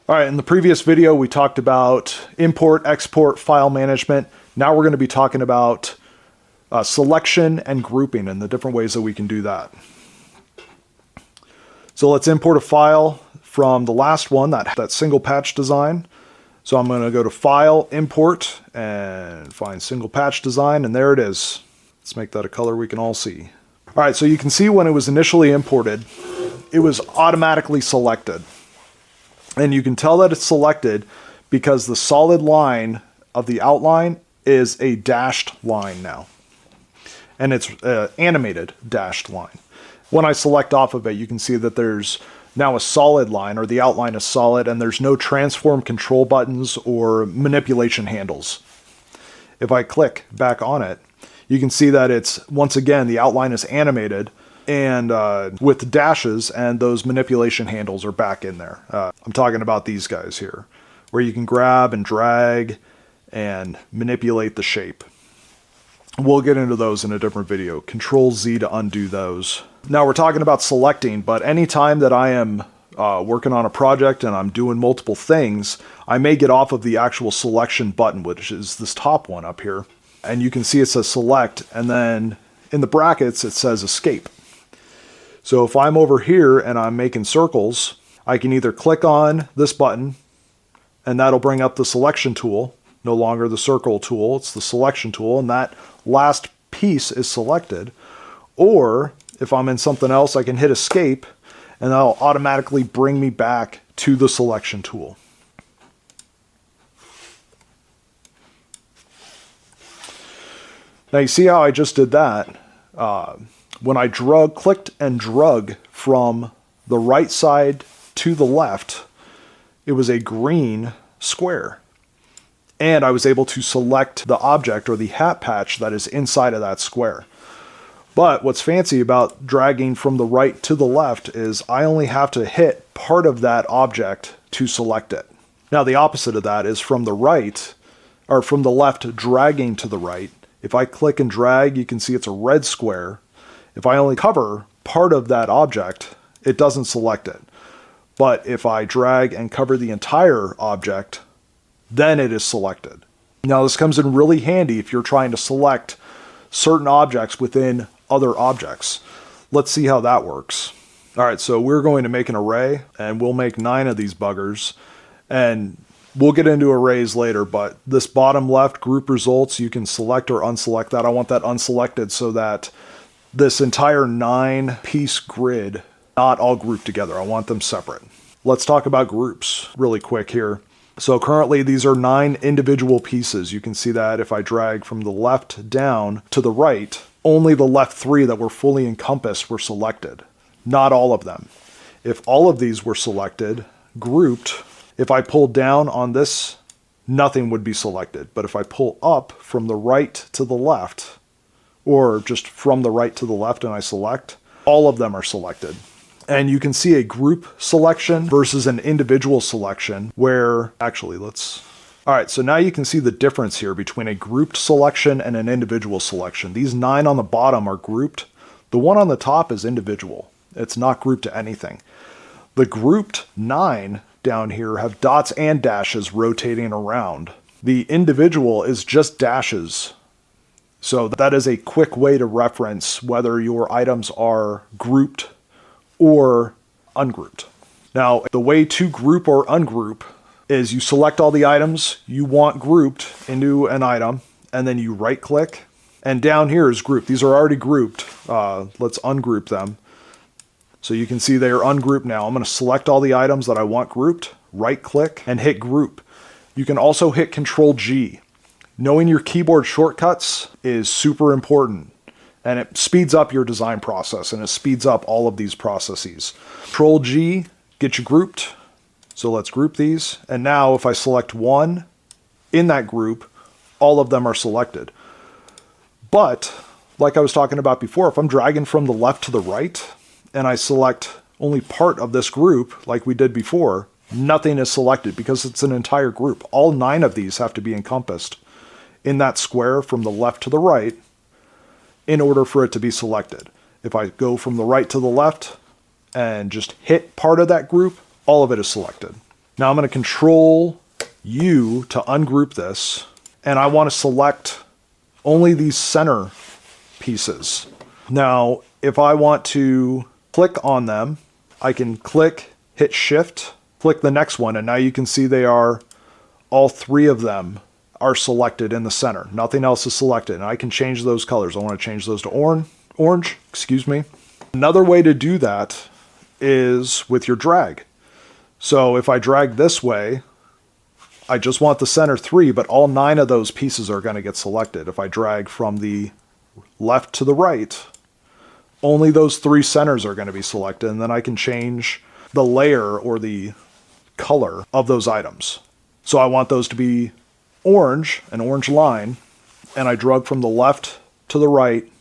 All right, in the previous video, we talked about import, export, file management. Now we're going to be talking about selection and grouping and the different ways that we can do that. So let's import a file from the last one, that single patch design. So I'm going to go to File, Import, and find Single Patch Design, and there it is. Let's make that a color we can all see. All right, so you can see when it was initially imported, it was automatically selected. And you can tell that it's selected because the solid line of the outline is a dashed line now. And it's an animated dashed line. When I select off of it, you can see that there's now a solid line, or the outline is solid, and there's no transform control buttons or manipulation handles. If I click back on it, you can see that it's, once again, the outline is animated and with dashes, and those manipulation handles are back in there. I'm talking about these guys here, where you can grab and drag and manipulate the shape. We'll get into those in a different video. Ctrl+Z to undo those. Now we're talking about selecting, but anytime that I am working on a project and I'm doing multiple things, I may get off of the actual selection button, which is this top one up here. And you can see it says select, and then in the brackets it says escape. So if I'm over here and I'm making circles, I can either click on this button and that'll bring up the selection tool, no longer the circle tool, it's the selection tool, and that last piece is selected. Or if I'm in something else, I can hit escape and that'll automatically bring me back to the selection tool. Now you see how I just did that? When I clicked and drug from the right side to the left, it was a green square. And I was able to select the object or the hat patch that is inside of that square. But what's fancy about dragging from the right to the left is I only have to hit part of that object to select it. Now the opposite of that is from the right, or from the left dragging to the right. If I click and drag, you can see it's a red square. If I only cover part of that object, it doesn't select it. But if I drag and cover the entire object, then it is selected. Now this comes in really handy if you're trying to select certain objects within other objects. Let's see how that works. All right, so we're going to make an array, and we'll make 9 of these buggers. And we'll get into arrays later, but this bottom left group results, you can select or unselect that. I want that unselected so that this entire 9-piece grid, not all grouped together. I want them separate. Let's talk about groups really quick here. So currently these are 9 individual pieces. You can see that if I drag from the left down to the right, only the left 3 that were fully encompassed were selected. Not all of them. If all of these were selected, grouped, if I pull down on this, nothing would be selected. But if I pull up from the right to the left, or just from the right to the left and I select, all of them are selected. And you can see a group selection versus an individual selection where, actually all right, so now you can see the difference here between a grouped selection and an individual selection. These 9 on the bottom are grouped. The one on the top is individual. It's not grouped to anything. The grouped 9 down here have dots and dashes rotating around. The individual is just dashes. So that is a quick way to reference whether your items are grouped or ungrouped. Now, the way to group or ungroup is you select all the items you want grouped into an item, and then you right click, and down here is group. These are already grouped. Let's ungroup them. So you can see they are ungrouped now. I'm going to select all the items that I want grouped, right click, and hit group. You can also hit Ctrl+G. Knowing your keyboard shortcuts is super important, and it speeds up your design process, and it speeds up all of these processes. Ctrl+G, get you grouped. So let's group these. And now if I select one in that group, all of them are selected. But like I was talking about before, if I'm dragging from the left to the right and I select only part of this group like we did before, nothing is selected because it's an entire group. All 9 of these have to be encompassed in that square from the left to the right in order for it to be selected. If I go from the right to the left and just hit part of that group, all of it is selected. Now I'm going to Control U to ungroup this, and I want to select only these center pieces. Now, if I want to click on them, I can click, hit Shift, click the next one, and now you can see they are, all three of them are selected in the center. Nothing else is selected, and I can change those colors. I want to change those to orange, excuse me. Another way to do that is with your drag. So if I drag this way, I just want the center three, but all 9 of those pieces are going to get selected. If I drag from the left to the right, only those 3 centers are going to be selected, and then I can change the layer or the color of those items. So I want those to be orange, an orange line, and I drag from the left to the right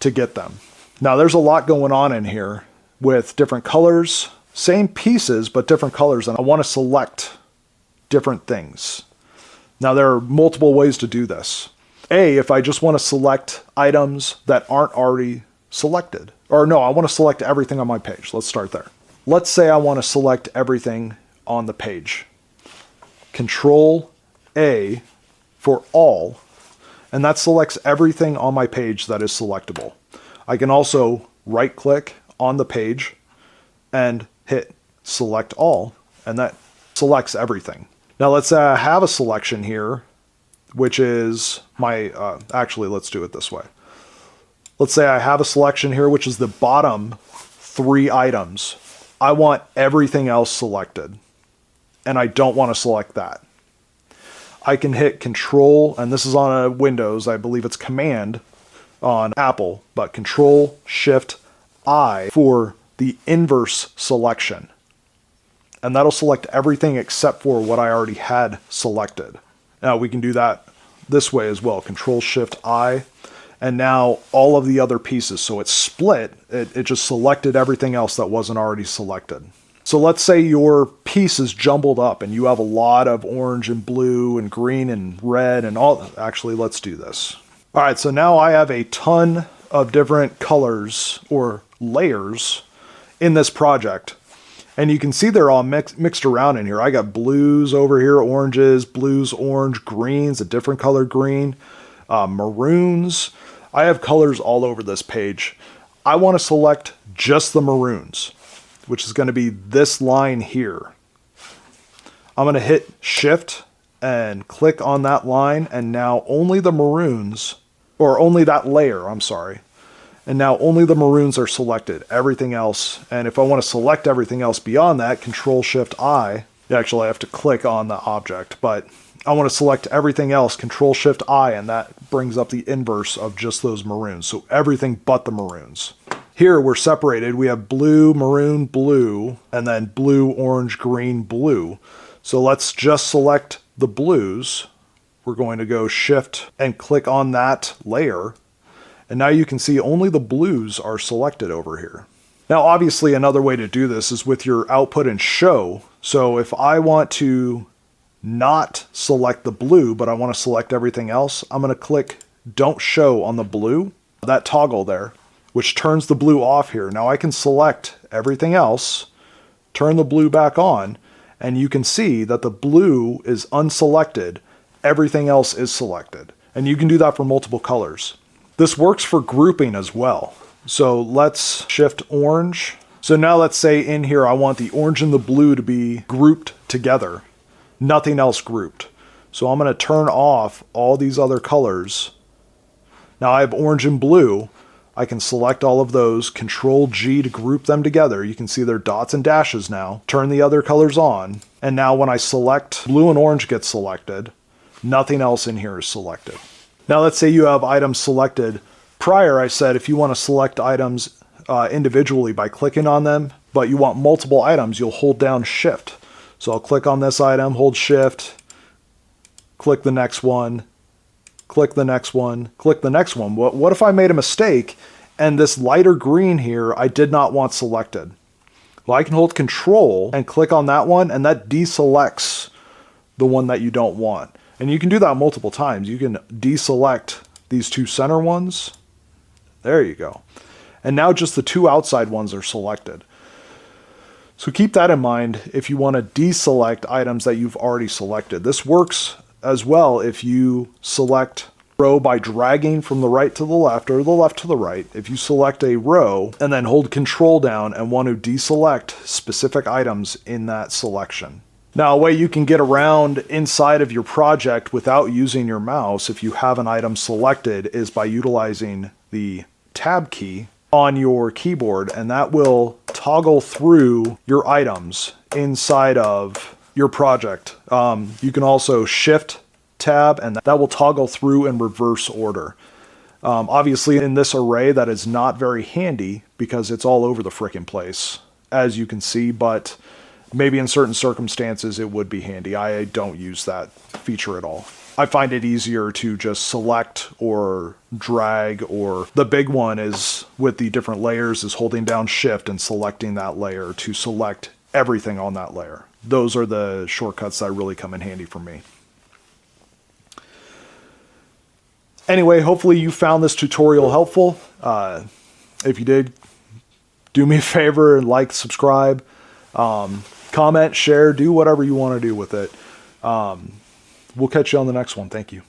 to get them. Now there's a lot going on in here with different colors, same pieces, but different colors, and I want to select different things. Now there are multiple ways to do this. A, if I just want to select items that aren't already selected. Or no, I want to select everything on my page. Let's start there. Let's say I want to select everything on the page. Ctrl+A for all, and that selects everything on my page that is selectable. I can also right-click on the page and hit Select All, and that selects everything. Now let's say I have a selection here, which is my, actually let's do it this way. Let's say I have a selection here, which is the bottom 3 items. I want everything else selected, and I don't want to select that. I can hit Control, and this is on a Windows, I believe it's Command on Apple, but Ctrl+Shift+I for the inverse selection. And that'll select everything except for what I already had selected. Now we can do that this way as well, Ctrl+Shift+I, and now all of the other pieces. So it's split, it just selected everything else that wasn't already selected. So let's say your piece is jumbled up and you have a lot of orange and blue and green and red and all. Actually, let's do this. All right, so now I have a ton of different colors or layers in this project. And you can see they're all mixed around in here. I got blues over here, oranges, blues, orange, greens, a different color green, maroons. I have colors all over this page. I want to select just the maroons, which is going to be this line here. I'm going to hit Shift and click on that line, and now only the maroons, or only that layer, I'm sorry. And now only the maroons are selected, everything else. And if I want to select everything else beyond that, Ctrl+Shift+I, actually I have to click on the object, but I want to select everything else, Ctrl+Shift+I, and that brings up the inverse of just those maroons. So everything but the maroons. Here we're separated. We have blue, maroon, blue, and then blue, orange, green, blue. So let's just select the blues. We're going to go Shift and click on that layer. And now you can see only the blues are selected over here. Now obviously another way to do this is with your output and show. So if I want to not select the blue, but I want to select everything else, I'm going to click Don't Show on the blue, that toggle there, which turns the blue off here. Now I can select everything else, turn the blue back on, and you can see that the blue is unselected. Everything else is selected. And you can do that for multiple colors. This works for grouping as well. So let's shift orange. So now let's say in here I want the orange and the blue to be grouped together. Nothing else grouped. So I'm going to turn off all these other colors. Now I have orange and blue. I can select all of those, Ctrl+G to group them together. You can see they're dots and dashes now. Turn the other colors on. And now when I select, blue and orange get selected. Nothing else in here is selected. Now let's say you have items selected. Prior I said if you want to select items individually by clicking on them, but you want multiple items, you'll hold down Shift. So I'll click on this item, hold Shift, click the next one, click the next one, click the next one. What if I made a mistake and this lighter green here I did not want selected? Well, I can hold Control and click on that one, and that deselects the one that you don't want. And you can do that multiple times. You can deselect these 2 center ones. There you go. And now just the 2 outside ones are selected. So keep that in mind if you want to deselect items that you've already selected. This works as well if you select row by dragging from the right to the left or the left to the right. If you select a row and then hold Control down and want to deselect specific items in that selection. Now, a way you can get around inside of your project without using your mouse if you have an item selected is by utilizing the Tab key on your keyboard, and that will toggle through your items inside of your project. You can also Shift+Tab, and that will toggle through in reverse order. Obviously, in this array, that is not very handy because it's all over the frickin' place, as you can see, but maybe in certain circumstances it would be handy. I don't use that feature at all. I find it easier to just select or drag, or the big one is with the different layers is holding down Shift and selecting that layer to select everything on that layer. Those are the shortcuts that really come in handy for me. Anyway, hopefully you found this tutorial helpful. If you did, do me a favor and like, subscribe. Comment, share, do whatever you want to do with it. We'll catch you on the next one. Thank you.